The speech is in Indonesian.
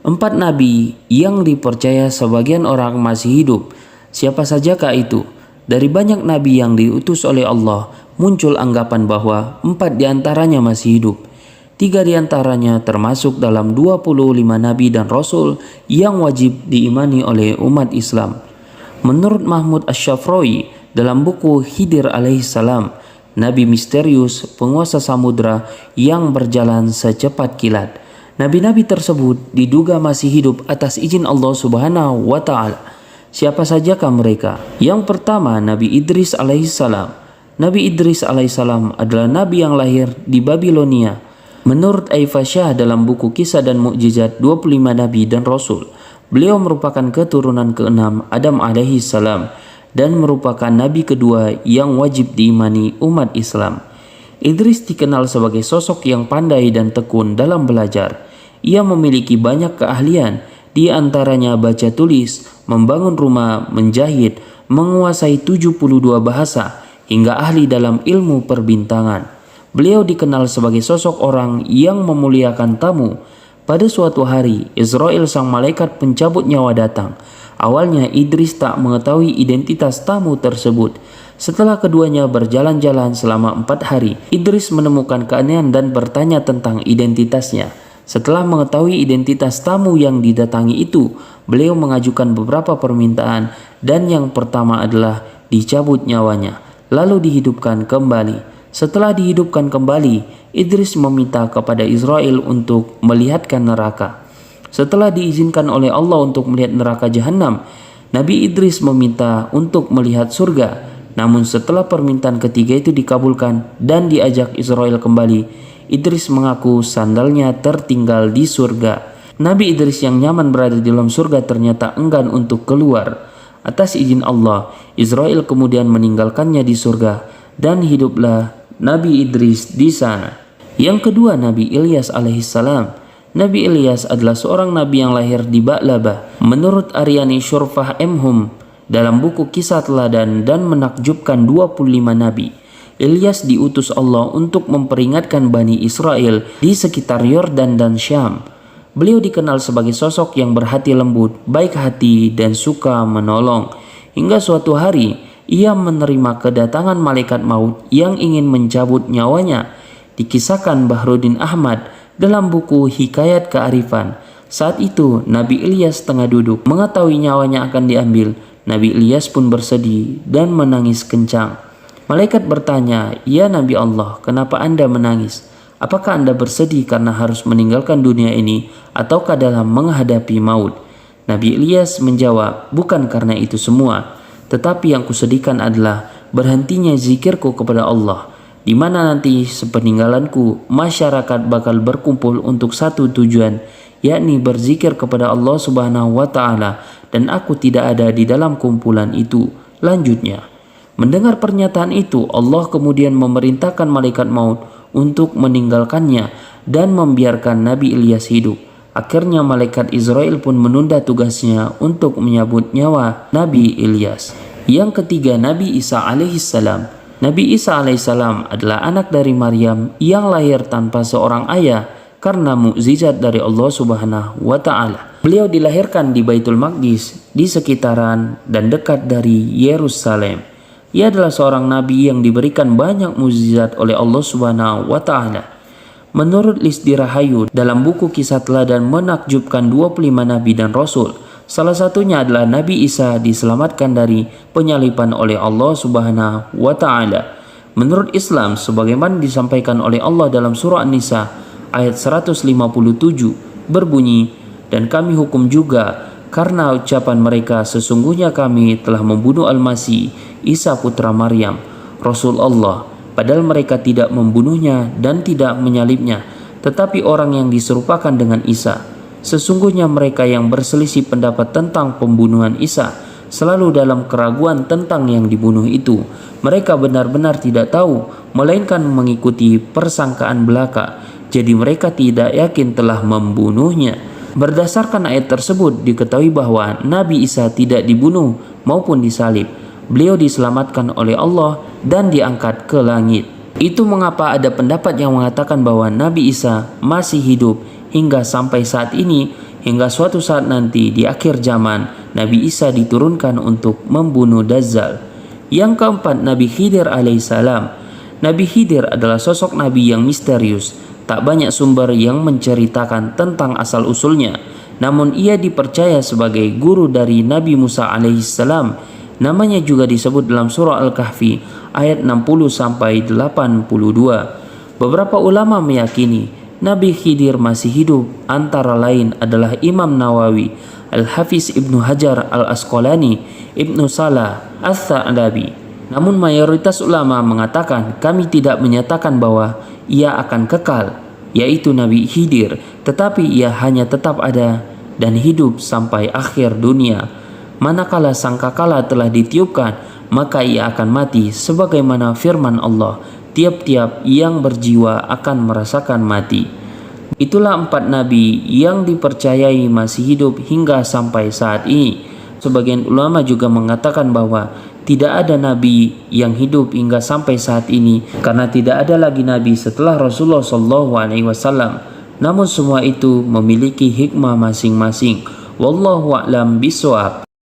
4 nabi yang dipercaya sebagian orang masih hidup. Siapa sajakah itu? Dari banyak nabi yang diutus oleh Allah, muncul anggapan bahwa 4 diantaranya masih hidup. 3 diantaranya termasuk dalam 25 nabi dan rasul yang wajib diimani oleh umat Islam. Menurut Mahmud Asy-Syafrawi dalam buku Khidir alaihissalam, nabi misterius penguasa samudra yang berjalan secepat kilat. Nabi-nabi tersebut diduga masih hidup atas izin Allah Subhanahu wa taala. Siapa sajakah mereka? Yang pertama, Nabi Idris alaihissalam. Nabi Idris alaihissalam adalah nabi yang lahir di Babilonia. Menurut Aifasyah dalam buku Kisah dan Mukjizat 25 nabi dan rasul, beliau merupakan keturunan ke-6 Adam alaihissalam dan merupakan nabi kedua yang wajib diimani umat Islam. Idris dikenal sebagai sosok yang pandai dan tekun dalam belajar. Ia memiliki banyak keahlian, di antaranya baca tulis, membangun rumah, menjahit, menguasai 72 bahasa, hingga ahli dalam ilmu perbintangan. Beliau dikenal sebagai sosok orang yang memuliakan tamu. Pada suatu hari, Israel sang malaikat pencabut nyawa datang. Awalnya Idris tak mengetahui identitas tamu tersebut. Setelah keduanya berjalan-jalan selama 4 hari, Idris menemukan keanehan dan bertanya tentang identitasnya. Setelah mengetahui identitas tamu yang didatangi itu, beliau mengajukan beberapa permintaan dan yang pertama adalah dicabut nyawanya, lalu dihidupkan kembali. Setelah dihidupkan kembali, Idris meminta kepada Israel untuk melihatkan neraka. Setelah diizinkan oleh Allah untuk melihat neraka jahanam, Nabi Idris meminta untuk melihat surga. Namun setelah permintaan ketiga itu dikabulkan dan diajak Israel kembali, Idris mengaku sandalnya tertinggal di surga. Nabi Idris yang nyaman berada di dalam surga ternyata enggan untuk keluar. Atas izin Allah, Israel kemudian meninggalkannya di surga dan hiduplah Nabi Idris di sana. Yang kedua, Nabi Ilyas alaihissalam. Nabi Ilyas adalah seorang nabi yang lahir di Ba'labah. Menurut Aryani Syurfah Emhum dalam buku Kisah Teladan dan Menakjubkan 25 nabi, Ilyas diutus Allah untuk memperingatkan Bani Israel di sekitar Yordan dan Syam. Beliau dikenal sebagai sosok yang berhati lembut, baik hati, dan suka menolong. Hingga suatu hari, ia menerima kedatangan malaikat maut yang ingin mencabut nyawanya. Dikisahkan Bahruddin Ahmad dalam buku Hikayat Kearifan. Saat itu, Nabi Ilyas tengah duduk, mengetahui nyawanya akan diambil. Nabi Ilyas pun bersedih dan menangis kencang. Malaikat bertanya, "Ya Nabi Allah, kenapa Anda menangis? Apakah Anda bersedih karena harus meninggalkan dunia ini ataukah dalam menghadapi maut?" Nabi Ilyas menjawab, "Bukan karena itu semua, tetapi yang kusedihkan adalah berhentinya zikirku kepada Allah, di mana nanti sepeninggalanku masyarakat bakal berkumpul untuk satu tujuan, yakni berzikir kepada Allah Subhanahu wa taala, dan aku tidak ada di dalam kumpulan itu." Lanjutnya, mendengar pernyataan itu, Allah kemudian memerintahkan malaikat maut untuk meninggalkannya dan membiarkan Nabi Ilyas hidup. Akhirnya malaikat Israel pun menunda tugasnya untuk menyabut nyawa Nabi Ilyas. Yang ketiga, Nabi Isa alaihissalam. Nabi Isa alaihissalam adalah anak dari Maryam yang lahir tanpa seorang ayah karena mukjizat dari Allah Subhanahu wa taala. Beliau dilahirkan di Baitul Maqdis, di sekitaran dan dekat dari Yerusalem. Ia adalah seorang nabi yang diberikan banyak mukjizat oleh Allah Subhanahu wa taala. Menurut Lisdi Rahayu dalam buku Kisah Teladan Menakjubkan 25 nabi dan rasul, salah satunya adalah Nabi Isa diselamatkan dari penyaliban oleh Allah Subhanahu wa taala. Menurut Islam, sebagaimana disampaikan oleh Allah dalam surah An-Nisa ayat 157 berbunyi, "Dan kami hukum juga karena ucapan mereka, sesungguhnya kami telah membunuh Al-Masih Isa putra Maryam, Rasul Allah, padahal mereka tidak membunuhnya dan tidak menyalibnya, tetapi orang yang diserupakan dengan Isa. Sesungguhnya mereka yang berselisih pendapat tentang pembunuhan Isa selalu dalam keraguan tentang yang dibunuh itu. Mereka benar-benar tidak tahu, melainkan mengikuti persangkaan belaka. Jadi mereka tidak yakin telah membunuhnya." Berdasarkan ayat tersebut diketahui bahwa Nabi Isa tidak dibunuh maupun disalib. Beliau diselamatkan oleh Allah dan diangkat ke langit. Itu mengapa ada pendapat yang mengatakan bahwa Nabi Isa masih hidup hingga sampai saat ini hingga suatu saat nanti di akhir zaman Nabi Isa diturunkan untuk membunuh Dajjal. Yang keempat, Nabi Khidir alaihissalam. Nabi Khidir adalah sosok nabi yang misterius. Tak banyak sumber yang menceritakan tentang asal-usulnya. Namun ia dipercaya sebagai guru dari Nabi Musa alaihissalam. Namanya juga disebut dalam surah Al-Kahfi ayat 60 sampai 82. Beberapa ulama meyakini Nabi Khidir masih hidup, antara lain adalah Imam Nawawi, Al-Hafiz Ibnu Hajar Al-Asqalani, Ibnu Salah Ats-Tsa'labi. Namun mayoritas ulama mengatakan kami tidak menyatakan bahwa ia akan kekal, yaitu Nabi Khidir, tetapi ia hanya tetap ada dan hidup sampai akhir dunia. Manakala sangkakala telah ditiupkan, maka ia akan mati, sebagaimana firman Allah, tiap-tiap yang berjiwa akan merasakan mati. Itulah 4 nabi yang dipercayai masih hidup hingga sampai saat ini. Sebagian ulama juga mengatakan bahwa tidak ada nabi yang hidup hingga sampai saat ini karena tidak ada lagi nabi setelah Rasulullah SAW. Namun semua itu memiliki hikmah masing-masing. Wallahu a'lam bishawab.